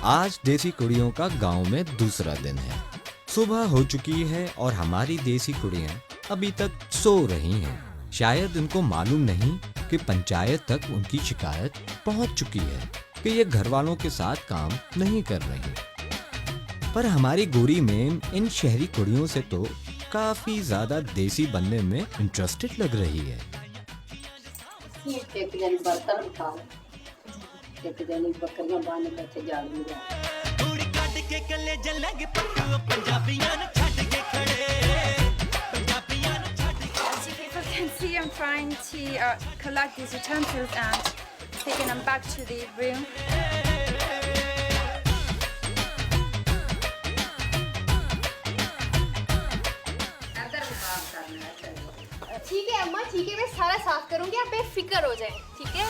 आज देसी कुड़ियों का गांव में दूसरा दिन है। सुबह हो चुकी है और हमारी देसी कुड़ियां अभी तक सो रही हैं। शायद उनको मालूम नहीं कि पंचायत तक उनकी शिकायत पहुंच चुकी है कि ये घर वालों के साथ काम नहीं कर रही। पर हमारी गोरी मैम इन शहरी कुड़ियों से तो काफी ज्यादा देसी बनने में इंटरेस्टेड लग रही है। एक जनी बर्तन उठा, एक जनी बकरियां बांध के जाग लिया। थोड़ी काट के कले जलग पट्टू पंजाबियां ने छट के खड़े, पंजाबियां ने छट के। As you people can see, I'm trying to collect these utensils and taking them back to the room. ठीक है अम्मा, ठीक है, मैं सारा साफ करूंगी, आप बेफिक्र हो जाएं, ठीक है?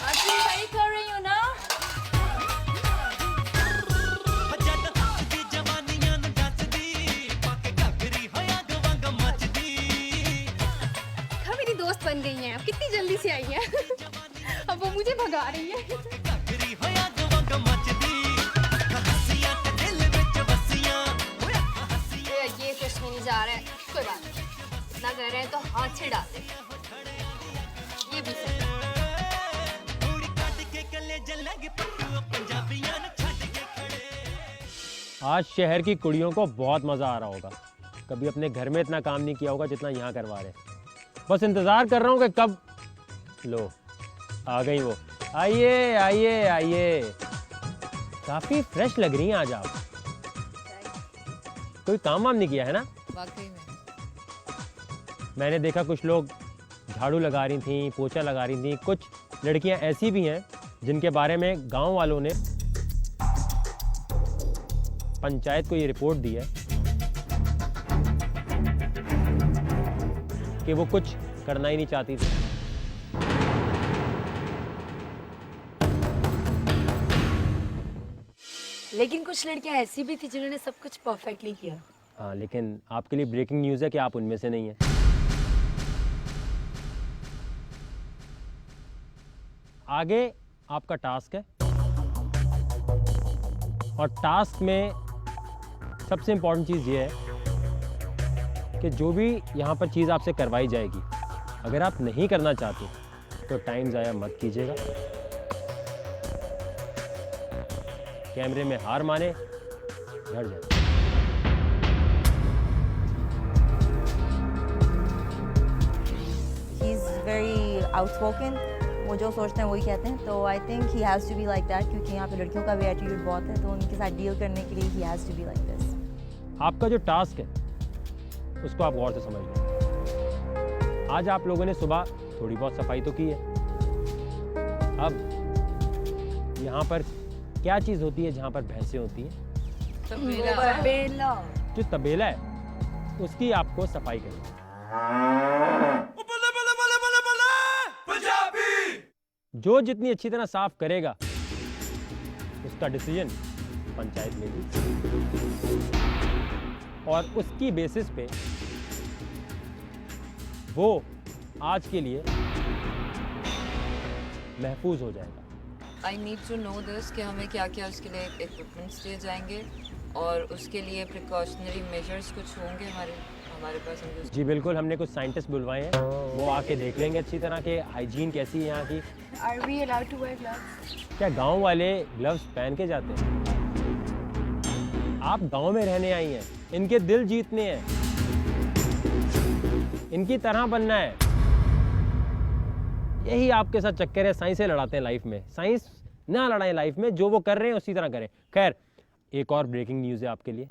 आजी सही कर रही हूँ ना? जद हसदी जवानियां न डसदी, पाके घगरी होया गवांग मचदी। हाँ, मेरी दोस्त बन गई हैं, अब कितनी जल्दी से आई हैं। अब वो मुझे भगा रही है। घगरी होया गवांग मचदी, हसियां ते दिल विच वसियां, होया हसियां। ये कुछ नहीं जा रहा है, कोई बात नहीं, इतना कर रहे हैं तो हाथ से डाल दे। ये भी सही। थोड़ी काट के कले जलग पट्टू पंजाबियां ने छट के खड़े। आज शहर की कुड़ियों को बहुत मज़ा आ रहा होगा। कभी अपने घर में इतना काम नहीं किया होगा जितना यहाँ करवा रहे हैं। बस इंतज़ार कर रहा हूँ कि कब लो आ गई वो। आइए आइए आइए, काफ़ी फ्रेश लग रही हैं आज आप। कोई काम वाम नहीं किया है ना? वाकई में मैंने देखा कुछ लोग झाड़ू लगा रही थी, पोछा लगा रही थी। कुछ लड़कियां ऐसी भी हैं जिनके बारे में गांव वालों ने पंचायत को ये रिपोर्ट दी है कि वो कुछ करना ही नहीं चाहती थी। लेकिन कुछ लड़कियां ऐसी भी थी जिन्होंने सब कुछ परफेक्टली किया। हाँ, लेकिन आपके लिए ब्रेकिंग न्यूज़ है कि आप उनमें से नहीं हैं। आगे आपका टास्क है और टास्क में सबसे इम्पोर्टेंट चीज़ ये है कि जो भी यहाँ पर चीज़ आपसे करवाई जाएगी, अगर आप नहीं करना चाहते तो टाइम ज़ाया मत कीजिएगा। कैमरे में हार माने घर जाए। He's very outspoken. वो जो सोचते हैं वही कहते हैं, तो I think he has to be like that, क्योंकि यहाँ पे लड़कियों का भी एटीट्यूड बहुत है, तो उनके साथ डील करने के लिए ही has to be like this. आपका जो टास्क है उसको आप गौर से समझ लें। आज आप लोगों ने सुबह थोड़ी बहुत सफाई तो की है। अब यहाँ पर क्या चीज़ होती है जहाँ पर भैंसें होती हैं? तबेला। जो तबेला है उसकी आपको सफाई करनी है। जो जितनी अच्छी तरह साफ करेगा उसका डिसीजन पंचायत लेगी और उसकी बेसिस पे वो आज के लिए महफूज हो जाएगा। I need to know this कि हमें क्या क्या उसके लिए इक्विपमेंट्स दिए जाएंगे और उसके लिए प्रिकॉशनरी मेजर्स कुछ होंगे हमारे पास। जी बिल्कुल, हमने कुछ साइंटिस्ट बुलवाए हैं, वो आके देख लेंगे अच्छी तरह के हाइजीन कैसी है यहाँ की। Are we allowed to wear gloves? क्या गांव वाले ग्लव्स पहन के जाते हैं? आप गांव में रहने आई हैं, इनके दिल जीतने हैं, इनकी तरह बनना है। यही आपके साथ चक्कर है, साइंस से लड़ाते हैं लाइफ में। साइंस ना लड़ाएं लाइफ में, जो वो कर रहे हैं उसी तरह करें। खैर, एक और ब्रेकिंग न्यूज़ है आपके लिए।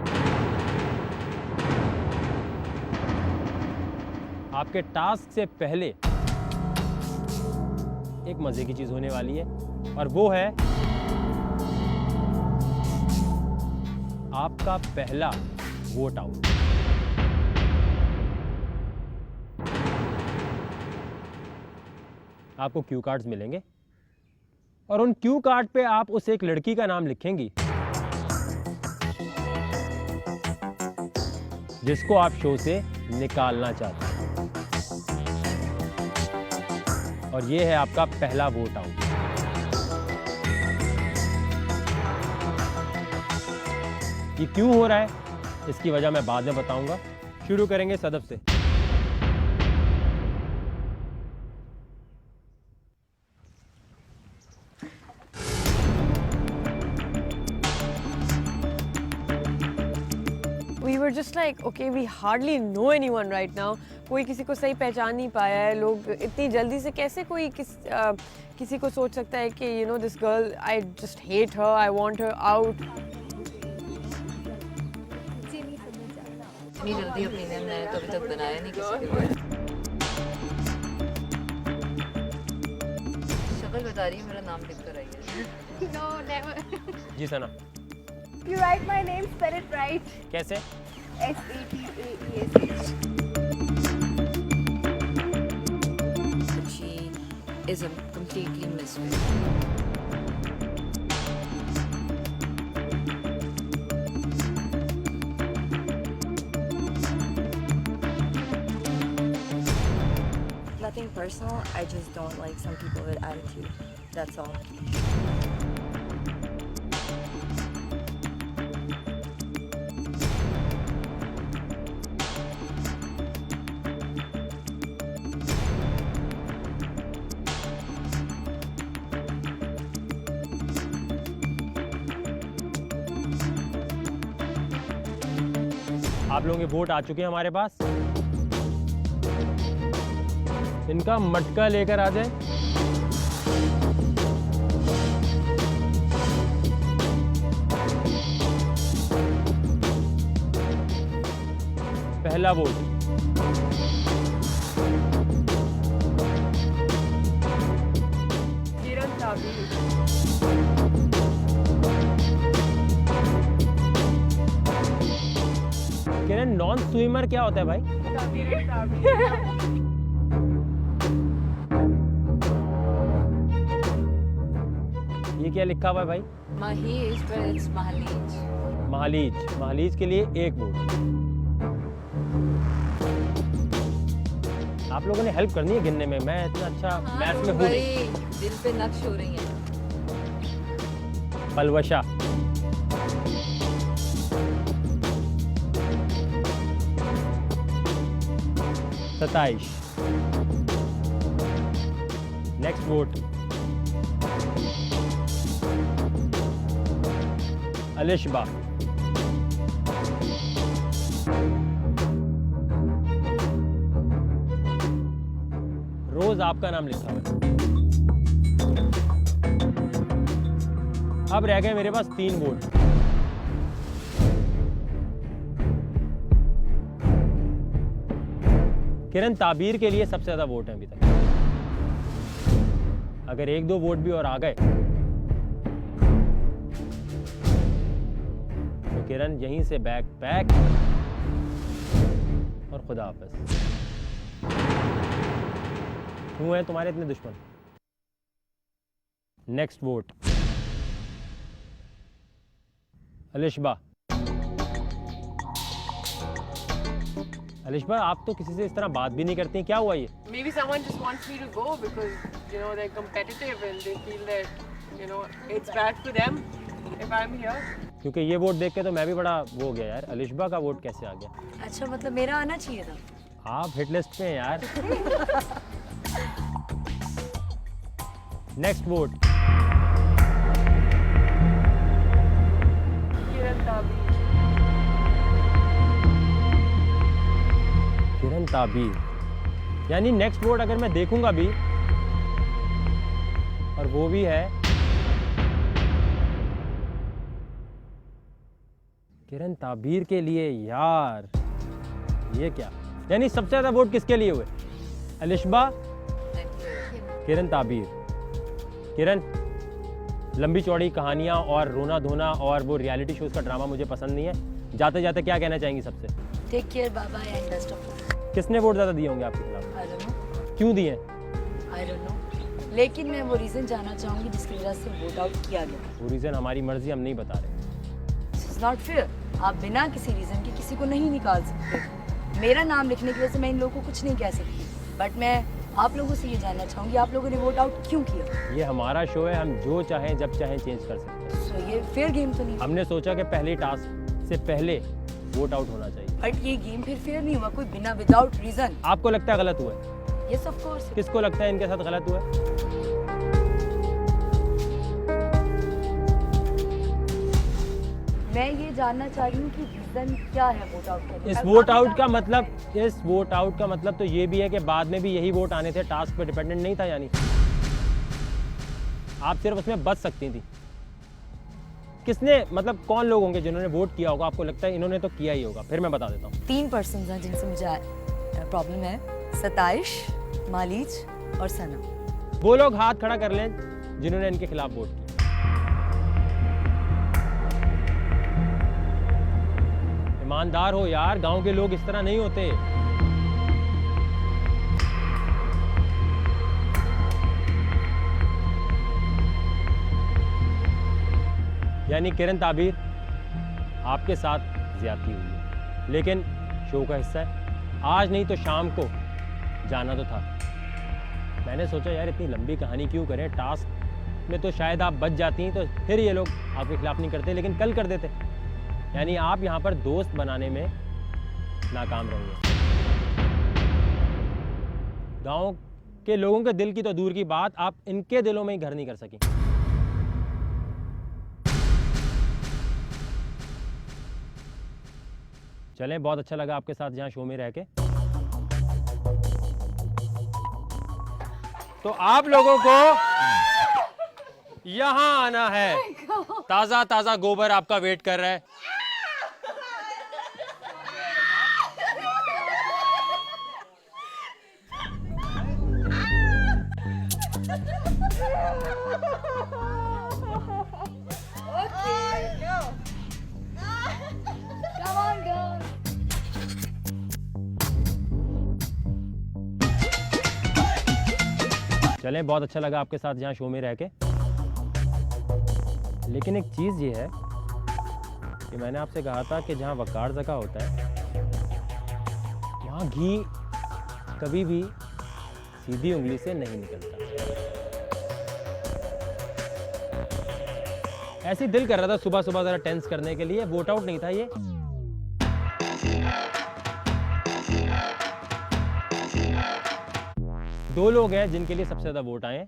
आपके टास्क से पहले एक मजे की चीज होने वाली है और वो है आपका पहला वोट आउट। आपको क्यू कार्ड्स मिलेंगे और उन क्यू कार्ड पे आप उस एक लड़की का नाम लिखेंगी जिसको आप शो से निकालना चाहते हैं। और ये है आपका पहला वोट आउट। ये क्यों हो रहा है इसकी वजह मैं बाद में बताऊंगा। शुरू करेंगे सदफ से। We were just like, okay, we hardly know anyone right now. कोई किसी को सही पहचान नहीं पाया है। लोग इतनी जल्दी से कैसे कोई किसी को सोच सकता है कि you know this girl, I just hate her, I want her out. इतनी जल्दी ओपिनियन मैंने तो अभी तक बनाया नहीं किसी के बारे में। शक्ल बता रही है, मेरा नाम लिख कर आई है। No, never. Ji Sana, You write my name, spell it right. कैसे? S-A-T-A-E-S-H. She is a completely misfit. Nothing personal, I just don't like some people with attitude. That's all. आप लोगों के वोट आ चुके हैं हमारे पास। इनका मटका लेकर आ जाए। पहला वोट किरण ताबीर। किरण, नॉन स्विमर क्या होता है भाई? ये क्या लिखा हुआ है भाई? Mahesh, but it's Mahalij. महालीज। महालीज के लिए एक वोट। आप लोगों ने हेल्प करनी है गिनने में, मैं इतना अच्छा मैथ में हूँ नहीं। बड़ी दिल पे नक्श हो रही है। पलवशा, सताइश। Next vote Alishba. रोज आपका नाम लिखा हुआ है। अब रह गए मेरे पास 3 वोट। किरण ताबीर के लिए सबसे ज्यादा वोट है अभी तक। अगर 1-2 वोट भी और आ गए तो किरण यहीं से बैक पैक और खुदा हाफिज। क्यों हैं तुम्हारे इतने दुश्मन? Next vote Alishba. अलिशबा, आप तो किसी से इस तरह बात भी नहीं करती हैं, क्या हुआ ये? Maybe someone just wants me to go because you know they're competitive and they feel that you know it's bad for them if I'm here. क्योंकि ये वोट देख के तो मैं भी बड़ा वो हो गया यार, अलिशबा का वोट कैसे आ गया? अच्छा, मतलब मेरा आना चाहिए था। आप हिट लिस्ट पे हैं यार। नेक्स्ट वोट किरण ताबीर। किरण ताबीर, यानी नेक्स्ट वोट अगर मैं देखूंगा भी और वो भी है किरण ताबीर के लिए। यार ये क्या, यानी सबसे ज्यादा वोट किसके लिए हुए? अलिशबा, किरण ताबीर। किरण, लंबी चौड़ी कहानियां और रोना धोना और वो रियलिटी शोज का ड्रामा मुझे पसंद नहीं है। जाते जाते क्या कहना चाहेंगी सबसे? टेक केयर बाबा एंड बेस्ट ऑफ लक। किसने वोट ज्यादा दिए होंगे आपके खिलाफ? आई डोंट नो, क्यों दिए? आई डोंट नो, लेकिन मैं वो रीज़न जानना चाहूँगी जिसकी वजह से वोट आउट किया गया। वो रीजन हमारी मर्जी, हम नहीं बता रहे। This is not fair. आप बिना किसी रीज़न के किसी को नहीं निकाल सकते। मेरा नाम लिखने की वजह से मैं इन लोगों को कुछ नहीं कह सकती, बट मैं आप लोगों से ये जानना चाहूंगी, आप लोगों ने वोट आउट क्यों किया? ये हमारा शो है, हम जो चाहें जब चाहें चेंज कर सकते हैं। तो ये फेयर गेम तो नहीं? हमने सोचा कि पहले टास्क से पहले वोट आउट होना चाहिए। बट ये गेम फिर फेयर नहीं हुआ, कोई बिना विदाउट रीजन। आपको लगता है गलत हुआ है? Yes of course. किसको लगता है इनके साथ गलत हुआ है? मैं ये जानना चाह रही हूँ कि रीजन क्या है वोट आउट करने इस का? वोट आउट का मतलब तो ये भी है कि बाद में भी यही वोट आने थे, टास्क पे डिपेंडेंट नहीं था। यानी आप सिर्फ उसमें बच सकती थी। किसने, मतलब कौन लोग होंगे जिन्होंने वोट किया होगा? आपको लगता है इन्होंने तो किया ही होगा? फिर मैं बता देता हूँ। 3 पर्सन हैं जिनसे मुझे प्रॉब्लम है, सताइश, मालीज और सना। वो लोग हाथ खड़ा कर लें जिन्होंने इनके खिलाफ वोट किया। ईमानदार हो यार, गांव के लोग इस तरह नहीं होते। यानी किरण ताबीर, आपके साथ ज्यादती हुई है, लेकिन शो का हिस्सा है। आज नहीं तो शाम को जाना तो था। मैंने सोचा यार इतनी लंबी कहानी क्यों करें, टास्क में तो शायद आप बच जाती, तो फिर ये लोग आपके खिलाफ नहीं करते, लेकिन कल कर देते। यानी आप यहाँ पर दोस्त बनाने में नाकाम रही हैं। गांव के लोगों के दिल की तो दूर की बात, आप इनके दिलों में ही घर नहीं कर सकी। चलें, बहुत अच्छा लगा आपके साथ यहाँ शो में रह के। तो आप लोगों को यहाँ आना है। ताजा ताजा गोबर आपका वेट कर रहा है। चलें, बहुत अच्छा लगा आपके साथ यहाँ शो में रह के। लेकिन एक चीज़ ये है कि मैंने आपसे कहा था कि जहाँ वकार ज़का होता है वहाँ घी कभी भी सीधी उंगली से नहीं निकलता। ऐसे ही दिल कर रहा था सुबह सुबह ज़रा टेंस करने के लिए। वोट आउट नहीं था ये। दो लोग हैं जिनके लिए सबसे ज़्यादा वोट आए,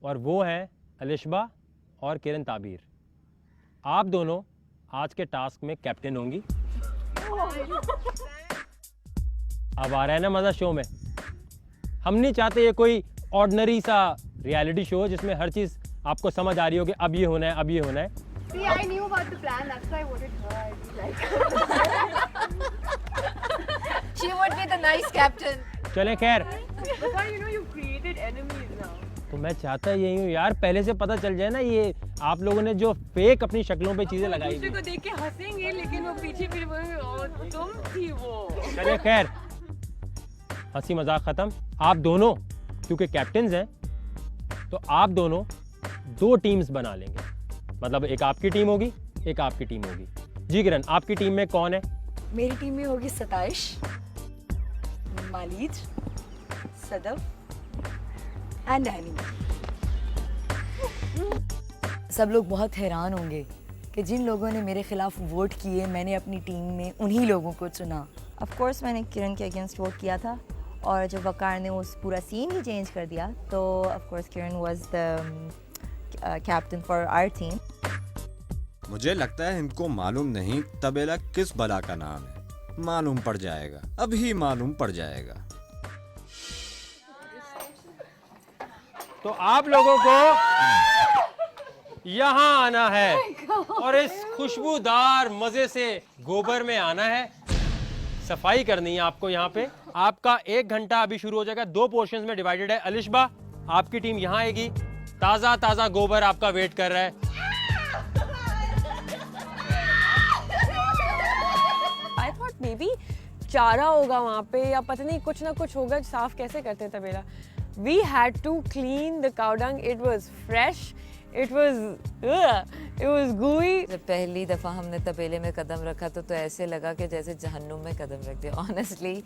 और वो हैं अलिशबा और किरण ताबीर। आप दोनों आज के टास्क में कैप्टन होंगी। अब आ रहा है ना मज़ा शो में। हम नहीं चाहते ये कोई ऑर्डिनरी सा रियलिटी शो जिसमें हर चीज़ आपको समझ आ रही हो कि अब ये होना है, अब ये होना है। See, I knew about the plan. That's why I voted her. I was like, she would be the nice captain. चलें, खैर। But you know you created enemies now. तो मैं चाहता यही हूँ यार, पहले से पता चल जाए ना ये आप लोगों ने जो फेक अपनी शक्लों पे चीजें लगाई दूसरे को देख के हंसेंगे, लेकिन वो पीछे फिर बोलेंगे तुम थी वो। चलिए खैर, हंसी मजाक खत्म। आप दोनों क्योंकि कैप्टन्स हैं तो आप दोनों 2 टीम्स बना लेंगे। मतलब एक आपकी टीम होगी, एक आपकी टीम होगी। जी किरण, आपकी टीम में कौन है? मेरी टीम में होगी सताइश, मालीज, सदफ एंड एनी। सब लोग बहुत हैरान होंगे कि जिन लोगों ने मेरे खिलाफ वोट किए, मैंने अपनी टीम में उन्हीं लोगों को चुना। ऑफ कोर्स मैंने किरण के अगेंस्ट वोट किया था, और जब वकार ने उस पूरा सीन ही चेंज कर दिया तो of course Kiran was the captain for our team. मुझे लगता है इनको मालूम नहीं तबेला किस बला का नाम है। मालूम पड़ जाएगा, अभी मालूम पड़ जाएगा। तो आप लोगों को यहाँ आना है और इस खुशबूदार मजे से गोबर में आना है। सफाई करनी है आपको यहाँ पे। आपका 1 घंटा अभी शुरू हो जाएगा। 2 पोर्शंस में डिवाइडेड है। अलिशबा, आपकी टीम यहाँ आएगी। ताजा ताजा गोबर आपका वेट कर रहा है। I thought maybe चारा होगा वहाँ पे, या पता नहीं कुछ ना कुछ होगा। साफ कैसे करते हैं तबेला? We had to clean the cow dung. It was fresh. It was gooey. जब पहली दफ़ा हमने तबेले में कदम रखा तो ऐसे लगा कि जैसे जहन्नुम में कदम रख दिया, ऑनेस्टली।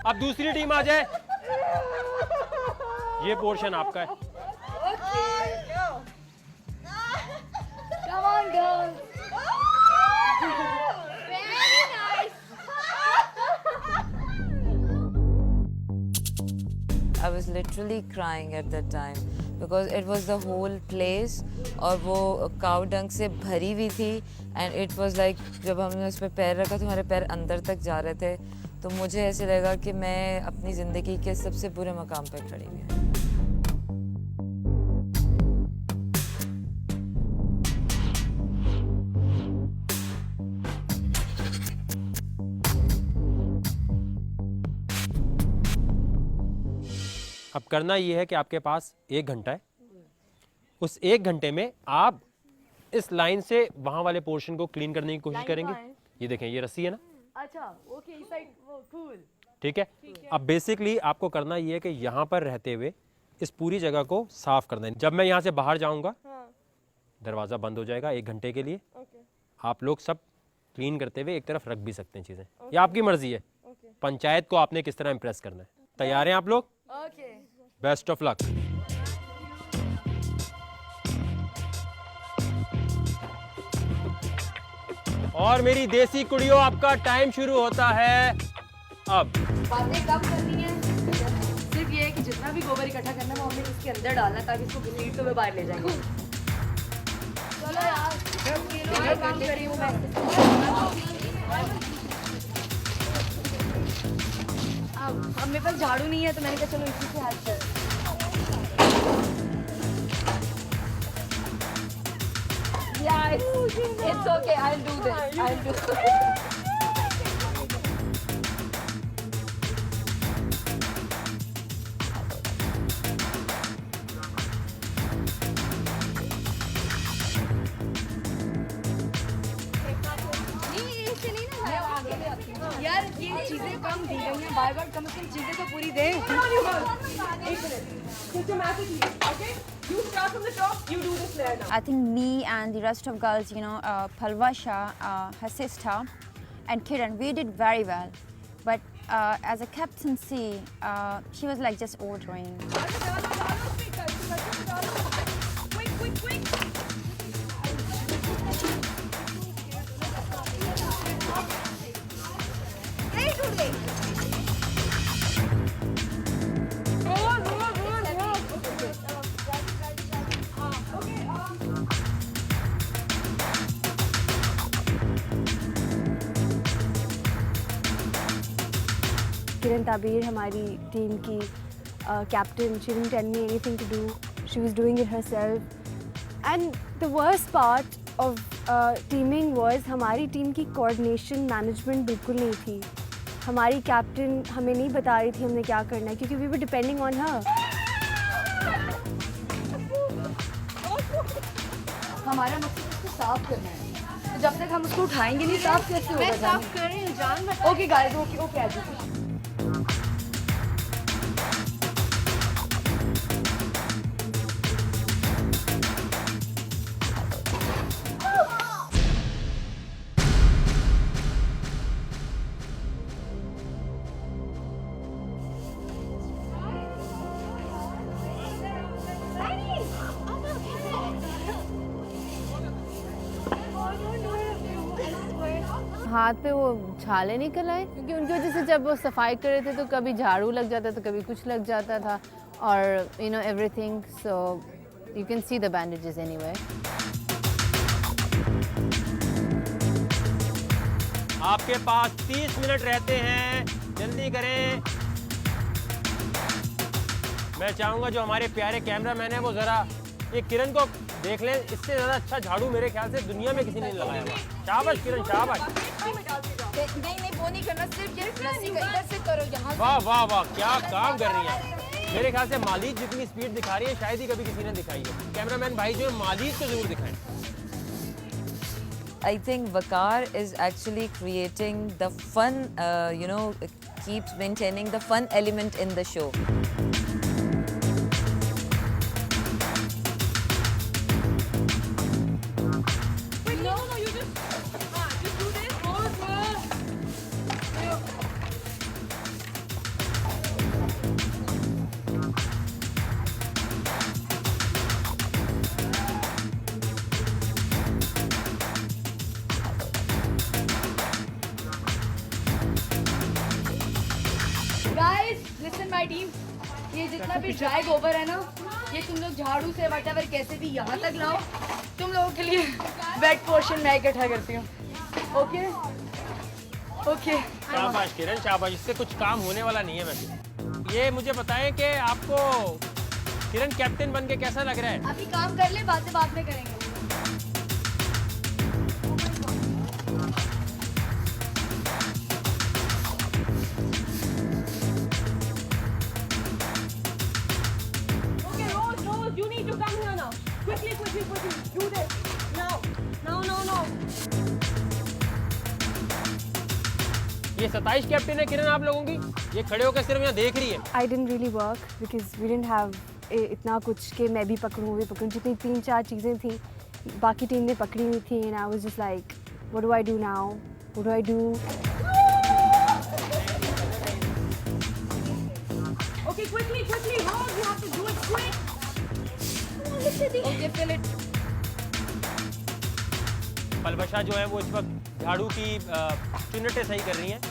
अब दूसरी टीम आ जाए। ये पोर्शन आपका है। Come on, girls. I was literally crying at that time because it was the whole place और वो काउ डंग से भरी हुई थी and it was like जब हमने उस पर पैर रखा तो हमारे पैर अंदर तक जा रहे थे, तो मुझे ऐसे लगा कि मैं अपनी ज़िंदगी के सबसे बुरे मकाम पे खड़ी हुई हूँ। अब करना ये है कि आपके पास 1 घंटा है। उस 1 घंटे में आप इस लाइन से वहां वाले पोर्शन को क्लीन करने की कोशिश करेंगे। ये देखें, ये रस्सी है ना। अच्छा, ओके, इस साइड वो कूल। ठीक है। अब बेसिकली आपको करना ये है कि यहाँ पर रहते हुए इस पूरी जगह को साफ करना है। जब मैं यहाँ से बाहर जाऊँगा, दरवाज़ा बंद हो जाएगा 1 घंटे के लिए। आप लोग सब क्लीन करते हुए एक तरफ रख भी सकते हैं चीज़ें, ये आपकी मर्जी है। पंचायत को आपने किस तरह इम्प्रेस करना है। तैयार हैं आप लोग? ओके। Best of luck. और मेरी देसी कुड़ियों, आपका टाइम शुरू होता है अब। बातें कब करनी है? सिर्फ ये है कि जितना भी गोबर इकट्ठा करना है वो हमने इसके अंदर डालना है ताकि इसको घसीटते हुए बाहर ले जाएंगे। चलो यार, ये काम कर रही हूँ मैं। अब मेरे पास झाड़ू नहीं है तो मैंने कहा चलो इसी से हेल्प कर। Yeah, it's okay. I'll do this. I'll do this. यार ये चीजें कम दी गई हैं, बार बार कम से कम चीजें तो पूरी दें। I think me and the rest of girls, you know, Palvasha, her sister, and Kiran, we did very well. But as a captaincy, she was like just ordering. Kiran Tabir, हमारी टीम की captain, she didn't tell me anything to do. She was doing it herself. And the worst part of teaming was हमारी team की coordination management बिल्कुल नहीं थी. हमारी captain हमें नहीं बता रही थी हमने क्या करना है क्योंकि we were depending on her. हमारा मकसद इसको साफ करना है, तो जब तक हम उसको उठाएंगे नहीं साफ कैसे होगा? मैं साफ कर रही हूँ जान। ओके गाइस, ओके ओके आ जाओ। हाथ पे वो छाले निकल आए क्योंकि उनकी वजह से जब वो सफाई कर रहे थे तो कभी झाड़ू लग जाता था, कभी कुछ लग जाता था और you know everything, so you can see the bandages anyway. आपके पास 30 मिनट रहते हैं, जल्दी करें। मैं चाहूंगा जो हमारे प्यारे कैमरामैन है वो जरा ये किरण को देख लें, इससे ज़्यादा अच्छा झाड़ू मेरे ख्याल से दुनिया में किसी ने नहीं लगाया हुआ। शाबाश किरण, शाबाश। नहीं वो नहीं करना, सिर्फ ये रस्सी का इधर से करो, यहाँ से। वाह वाह वाह, क्या काम कर रही है। मेरे ख्याल से मालिक जितनी स्पीड दिखा रही है शायद ही कभी किसी ने दिखाई है। कैमरामैन भाई जो है मालिक को जरूर दिखाएं। I think Vakar is actually creating the fun, keeps maintaining the fun element in the show. Listen my team, ये जितना भी ड्राई गोबर है ना, ये तुम लोग झाड़ू से whatever कैसे भी यहाँ तक लाओ. तुम लोगों के लिए वेट पोर्शन मैं इकट्ठा करती हूँ. Okay okay. शाबाश किरण शाबाश, इससे कुछ काम होने वाला नहीं है वैसे. ये मुझे बताएं कि आपको किरण कैप्टन बन के कैसा लग रहा है? अभी काम कर ले, बातें बाद में करेंगे. Okay, Rose, you need to come here now. Quickly, do this. No. ये 27 कैप्टन है किरण आप लोगों की, ये खड़े होकर सिर्फ यहाँ देख रही है. I didn't really work because we didn't have इतना कुछ कि मैं भी पकड़ूँ वो भी पकड़ूँ. जितनी 3-4 चीज़ें थी बाकी टीम ने पकड़ी हुई थी and I was just like, what do I do now? What do I do? Okay, quickly, Rose, you have to do it quick. Okay, fill it. Palwasha जो है वो इस वक्त झाड़ू की चुन्नटें सही कर रही हैं.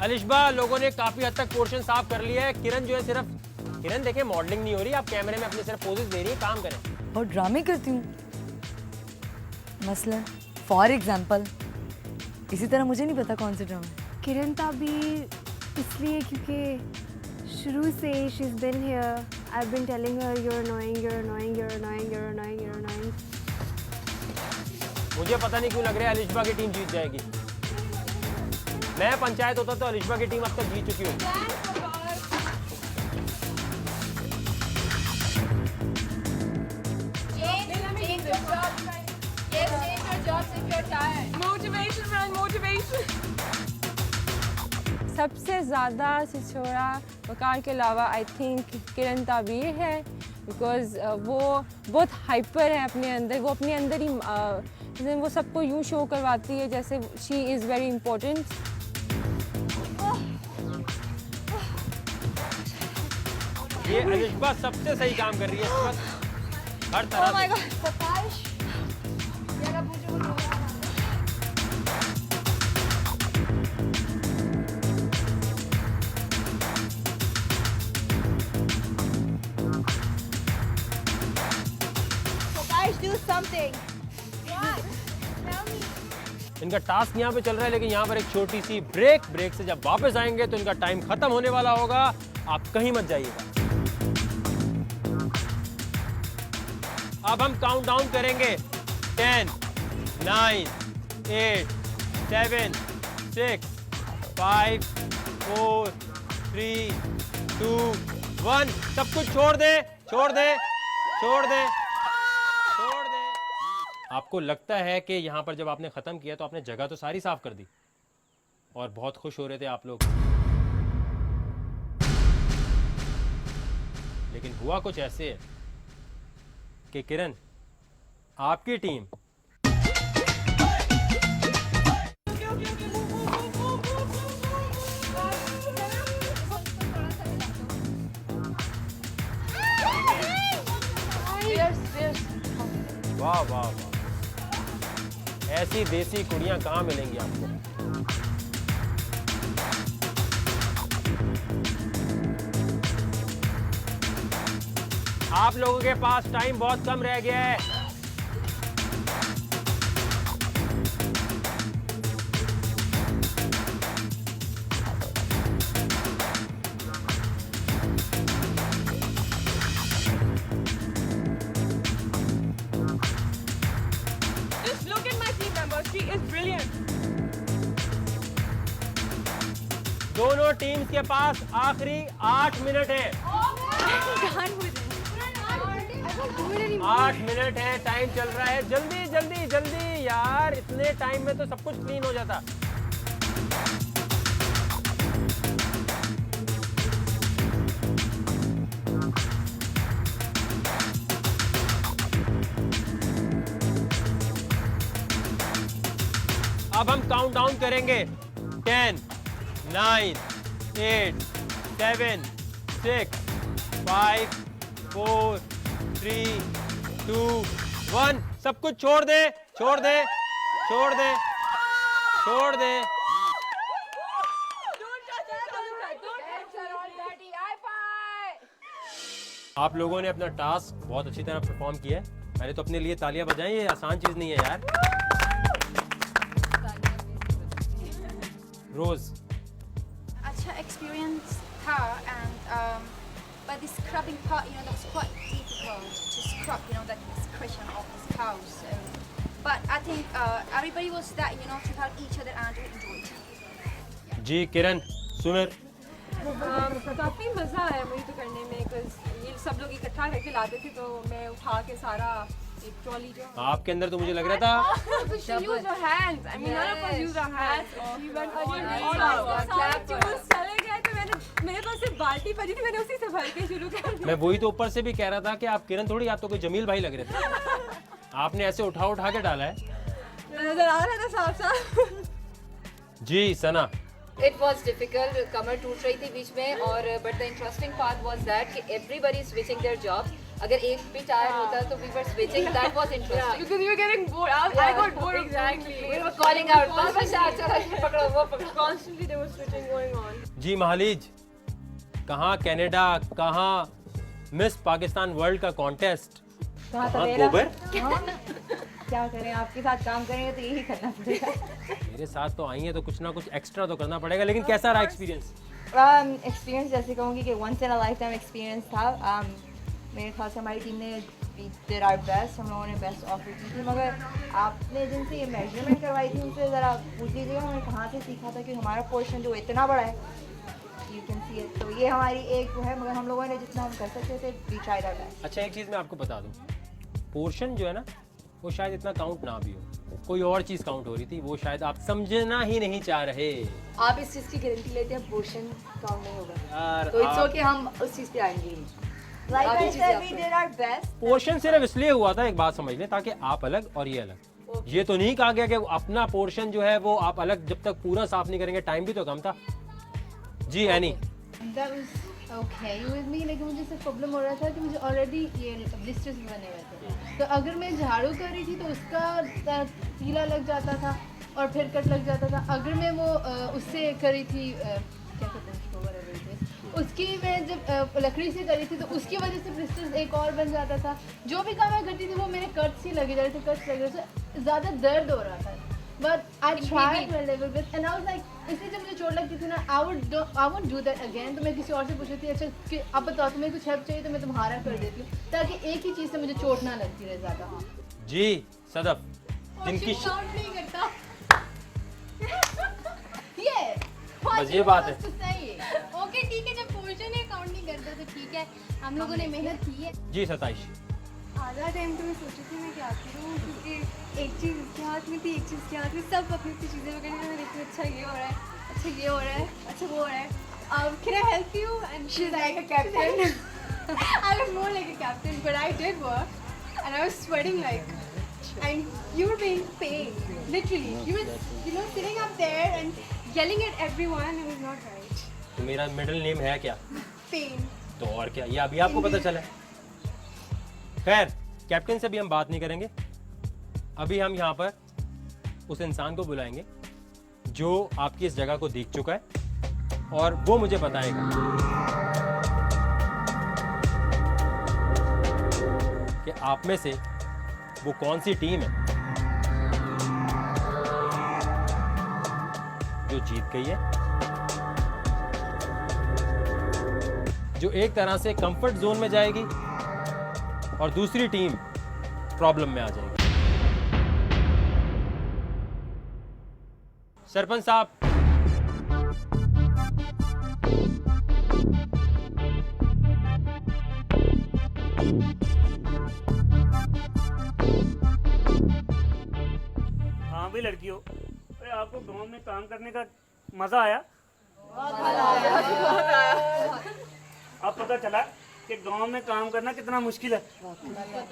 अलिशबा, लोगों ने काफी हद तक पोर्शन साफ कर लिया है. किरण जो है सिर्फ, किरण देखें मॉडलिंग नहीं हो रही, आप कैमरे में अपने सिर्फ पोजेस दे रही है. काम करें. और ड्रामे करती हूँ. मसलन फॉर एग्जाम्पल इसी तरह मुझे नहीं पता कौन से ड्रामे. किरण ताबीर इसलिए क्योंकि शुरू से she's been here. I've been telling her you're annoying. मुझे पता नहीं क्यों लग रहा है अलिशबा की टीम जीत जाएगी. मैं पंचायत होता तो अलिशबा की टीम अब तक जीत चुकी होगी. सबसे ज़्यादा सिसोड़ा वकार के अलावा आई थिंक किरण ताबीर है, बिकॉज वो बहुत हाइपर है अपने अंदर. वो अपने अंदर ही वो सबको यूँ शो करवाती है जैसे शी इज़ वेरी इम्पोर्टेंट. ये अलिशबा सबसे सही काम कर रही है इस वक्त हर तरह से. इनका टास्क यहाँ पे चल रहा है, लेकिन यहाँ पर एक छोटी सी ब्रेक से जब वापस आएंगे तो इनका टाइम खत्म होने वाला होगा. आप कहीं मत जाइएगा. अब हम काउंट डाउन करेंगे. 10, 9, 8, 7, 6, 5, 4, 3, 2, 1. सब कुछ छोड़ दे. आपको लगता है कि यहाँ पर जब आपने खत्म किया तो आपने जगह तो सारी साफ कर दी और बहुत खुश हो रहे थे आप लोग, लेकिन हुआ कुछ ऐसे है कि किरण आपकी टीम वाह वाह वाह, ऐसी देसी कुड़ियां कहाँ मिलेंगी आपको. आप लोगों के पास टाइम बहुत कम रह गया है. Just look at my team member. She is brilliant. दोनों टीम्स के पास आखिरी 8 मिनट है. 8 मिनट है, टाइम चल रहा है. जल्दी जल्दी जल्दी यार, इतने टाइम में तो सब कुछ क्लीन हो जाता. हम काउंट डाउन करेंगे 10, 9, 8, 7, 6, 5, 4, 3, 2, 1। सब कुछ छोड़ दे, छोड़ दे, छोड़ दे, छोड़ दे। आप लोगों ने अपना टास्क बहुत अच्छी तरह परफॉर्म किया है। मैंने तो अपने लिए तालियां बजाई, ये आसान चीज नहीं है यार। रोज अच्छा एक्सपीरियंस था and but the scrubbing part, that was quite difficult to scrub, that excretion of this cow. So, but I think everybody was there, to help each other and to enjoy it. जी किरण, सुमिर, काफ़ी मज़ा आया मुझे तो करने में, because ये सब लोग इकट्ठा करके लाते थे तो मैं उठा के सारा एक ट्रॉली जो आपके अंदर तो मुझे लग रहा था use your hands. I mean, none of us use our hands. We went all चले गए तो मेरे पास सिर्फ बाल्टी पड़ी थी, मैंने उसी से भर के शुरू कर दिया। मैं वही तो ऊपर से भी कह रहा था कि आप किरण थोड़ी, आप तो कोई जमील भाई लग रहे थे। आपने ऐसे उठा उठा के डाला है। नजर आ रहा था साफ साफ। जी सना, It was difficult, कमर टूट रही थी बीच में, और but the interesting part was that कि everybody is switching their jobs. अगर एक भी टायर होता तो we were switching. That was interesting. Because you were getting bored. I got bored. Exactly. We were calling out. बस चलो पकड़ो वो पकड़ो. Constantly there was switching going on. जी महालीज, कहाँ कनाडा, कहाँ मिस पाकिस्तान वर्ल्ड का कॉन्टेस्ट, कहाँ गोबर। क्या करें, आपके साथ काम करेंगे तो यही करना पड़ेगा। मेरे साथ तो आई है तो कुछ ना कुछ एक्स्ट्रा तो करना पड़ेगा। लेकिन कैसा रहा एक्सपीरियंस? एक्सपीरियंस जैसे कहूँगी कि once in a lifetime experience था। मेरे ख्याल से हमारी टीम ने डिड आवर बेस्ट, हम लोगों ने बेस्ट ऑफर की थी, मगर आपने जिनसे ये मेजरमेंट करवाई थी उनसे ज़रा पूछ लीजिएगा हमने कहाँ से सीखा था कि हमारा पोर्शन जो इतना बड़ा है, यू कैन सी इट। तो ये हमारी एक वो है, मगर हम लोगों ने जितना हम कर सकते थे वी ट्राइड आवर बेस्ट। अच्छा एक चीज़ मैं आपको बता दूँ, पोर्शन जो है ना वो शायद इतना काउंट ना भी हो, कोई और चीज़ काउंट हो रही थी, वो शायद आप समझना ही नहीं चाह रहे। आप इस चीज़ की गारंटी लेते हैं पोर्शन काउंट नहीं होगा, यार तो इट्स ओके, हम उस चीज़ पे आएंगे ही। Like I said, we did our best. Portion सिर्फ इसलिए हुआ था, एक बात समझ लें, ताकि आप अलग और ये अलग। ये तो नहीं कहा गया कि अपना पोर्शन जो है वो आप अलग जब तक पूरा साफ नहीं करेंगे। टाइम भी तो कम था। जी any, That was okay with me, लेकिन मुझे सिर्फ प्रॉब्लम हो रहा था कि मुझे ऑलरेडी ये ब्लिस्टर्स बने हुए थे, तो अगर मैं झाड़ू कर रही थी तो उसका तीला लग जाता था और फिर कट लग जाता था। अगर मैं वो उससे करी थी, क्या कहते हैं उसको, उसकी मैं जब लकड़ी से करी थी तो उसकी वजह से ब्लिस्टर्स एक और बन जाता था। जो भी काम मैं करती थी वो मेरे कट्स ही लगे जा रहे थे, कट्स लगे रहे थे, ज़्यादा दर्द हो रहा था। But I tried my level best and I was like, इसलिए जब मुझे चोट लगती थी ना, I won't do that again. तो मैं किसी और से पूछ रही थी, अच्छा कि अब बताओ तुम्हें कुछ हेल्प चाहिए तो मैं तुम्हारा कर देती हूँ, ताकि एक ही चीज़ से मुझे चोट ना लगती रहे ज़्यादा। जी सदफ, जिनकी नहीं करता बस ये बात है। ओके ठीक है, जब पोर्शन ही काउंट नहीं करता तो ठीक है, हम लोगों ने मेहनत की है। जी सताइश, आधा टाइम तो मैं सोची थी मैं क्या करूँ, क्योंकि एक चीज़ इसके हाथ में थी, एक चीज़ इसके हाथ में, सब अपनी अपनी चीज़ें पकड़ी थी। मैं देखती अच्छा ये हो रहा है, अच्छा ये हो रहा है, अच्छा वो हो रहा है, can I help you? And she's like a captain. I was more like a captain, but I did work, and I was sweating like, and you were being paid, literally. You were, sitting up there and yelling at everyone. It was not right. तो मेरा middle name है क्या? Pain. तो और क्या, ये अभी आपको पता चला। खैर, कैप्टन से भी हम बात नहीं करेंगे। अभी हम यहाँ पर उस इंसान को बुलाएंगे जो आपकी इस जगह को देख चुका है और वो मुझे बताएगा कि आप में से वो कौन सी टीम है जो जीत गई है, जो एक तरह से कंफर्ट जोन में जाएगी और दूसरी टीम प्रॉब्लम में आ जाएगी। सरपंच साहब, हाँ भी लड़कियों, अरे आपको गांव में काम करने का मजा आया? अब पता चला कि गांव में काम करना कितना मुश्किल है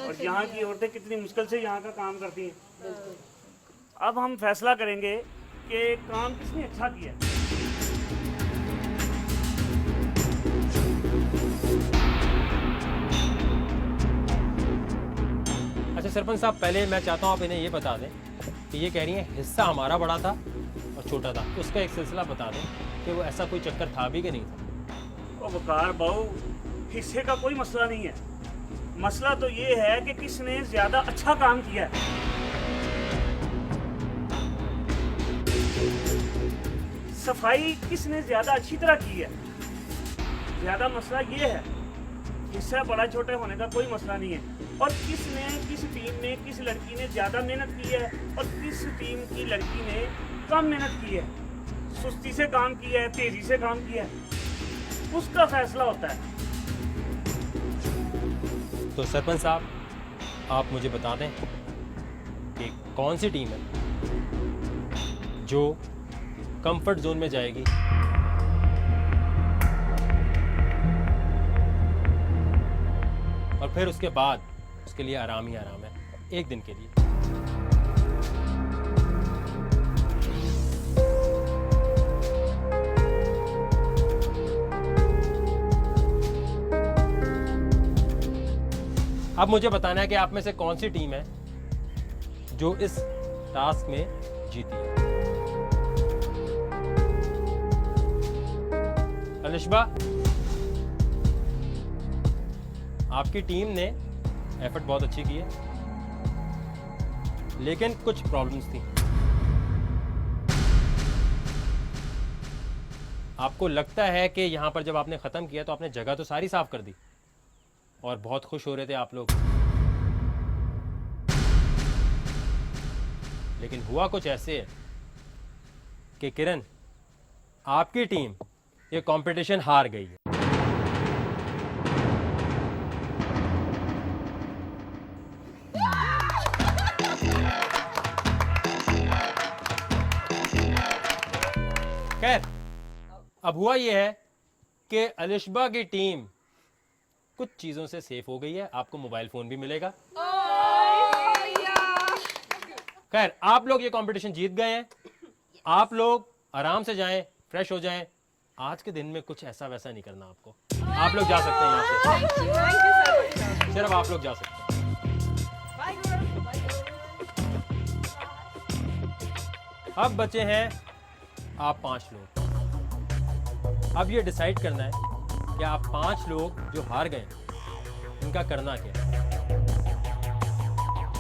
और यहाँ की औरतें कितनी मुश्किल से यहाँ का काम करती हैं। अब हम फैसला करेंगे कि काम किसने अच्छा किया। अच्छा सरपंच साहब, पहले मैं चाहता हूँ आप इन्हें ये बता दें कि ये कह रही हैं हिस्सा हमारा बड़ा था और छोटा था, उसका एक सिलसिला बता दें कि वो ऐसा कोई चक्कर था भी कि नहीं था। ओ वकार बाबू, हिस्से का कोई मसला नहीं है, मसला तो ये है कि किसने ज्यादा अच्छा काम किया है। सफाई किसने ज्यादा अच्छी तरह की है, ज्यादा मसला ये है। हिस्सा बड़ा छोटे होने का कोई मसला नहीं है। और किसने, किस टीम ने, किस लड़की ने ज्यादा मेहनत की है और किस टीम की लड़की ने कम मेहनत की है, सुस्ती से काम किया है, तेजी से काम किया है, उसका फैसला होता है। तो सरपंच साहब, आप मुझे बता दें कि कौन सी टीम है जो कंफर्ट जोन में जाएगी और फिर उसके बाद उसके लिए आराम ही आराम है, एक दिन के लिए। अब मुझे बताना है कि आप में से कौन सी टीम है जो इस टास्क में जीती है। अलिशबा, आपकी टीम ने एफर्ट बहुत अच्छी की है, लेकिन कुछ प्रॉब्लम्स थी। आपको लगता है कि यहां पर जब आपने खत्म किया तो आपने जगह तो सारी साफ कर दी और बहुत खुश हो रहे थे आप लोग, लेकिन हुआ कुछ ऐसे है कि किरण, आपकी टीम ये कंपटीशन हार गई है। खैर, अब हुआ यह है कि अलिशबा की टीम कुछ चीजों से सेफ हो गई है, आपको मोबाइल फोन भी मिलेगा। खैर, आप लोग ये कंपटीशन जीत गए हैं, आप लोग आराम से जाएं, फ्रेश हो जाएं। आज के दिन में कुछ ऐसा वैसा नहीं करना आपको, आप लोग जा सकते हैं यहाँ से, सिर्फ आप लोग जा सकते हैं। अब बचे हैं आप 5 लोग। अब ये डिसाइड करना है कि आप 5 लोग जो हार गए इनका करना क्या है।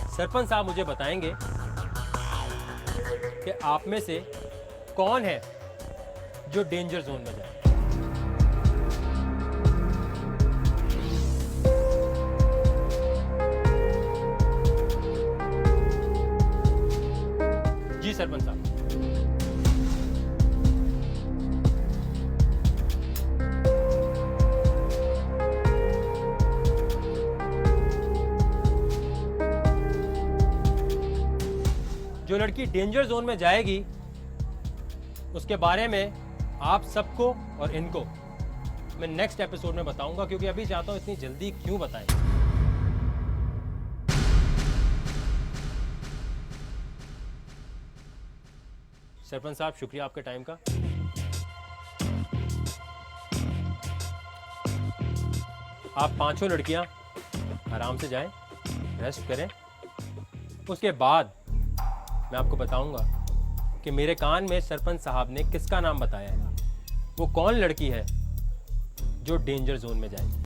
सरपंच साहब मुझे बताएंगे कि आप में से कौन है जो डेंजर जोन में जाए। जी सरपंच साहब। जो लड़की डेंजर जोन में जाएगी उसके बारे में आप सबको और इनको मैं नेक्स्ट एपिसोड में बताऊंगा, क्योंकि अभी चाहता हूं इतनी जल्दी क्यों बताएं। सरपंच साहब, शुक्रिया आपके टाइम का। आप 5 लड़कियां आराम से जाएं, रेस्ट करें। उसके बाद मैं आपको बताऊंगा कि मेरे कान में सरपंच साहब ने किसका नाम बताया है, वो कौन लड़की है जो डेंजर जोन में जाएगी।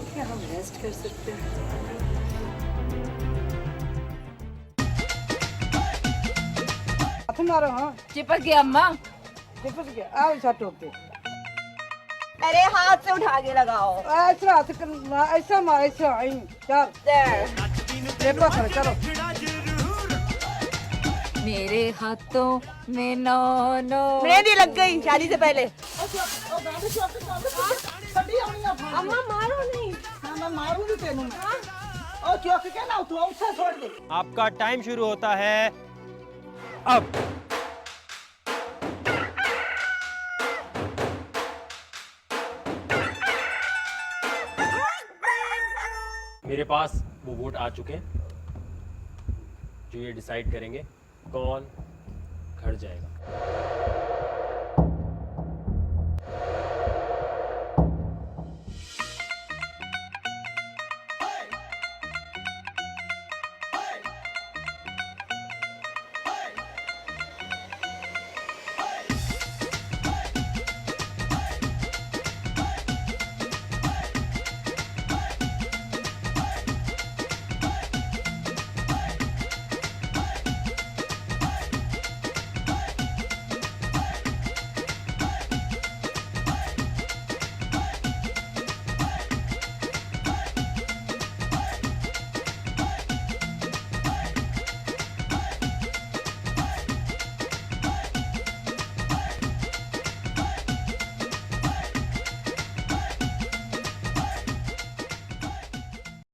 क्या हम रेस्ट कर सकते हैं? मारो। हाँ, चिपक गया अम्मा, चिपक गया। आओ ऐसा टोकते, अरे हाथ से उठा के लगाओ। ऐसा हाथ करना, ऐसा मार, ऐसा आई चल देखो सर, चलो। मेरे हाथों में नो नो मेहंदी लग गई शादी से पहले। अम्मा मारो नहीं। हाँ, मैं मारूंगी तेनू। ओ चौक के ना तू उठा छोड़ दे। आपका टाइम शुरू होता है अब। मेरे पास वो वोट आ चुके हैं जो ये डिसाइड करेंगे कौन घर जाएगा।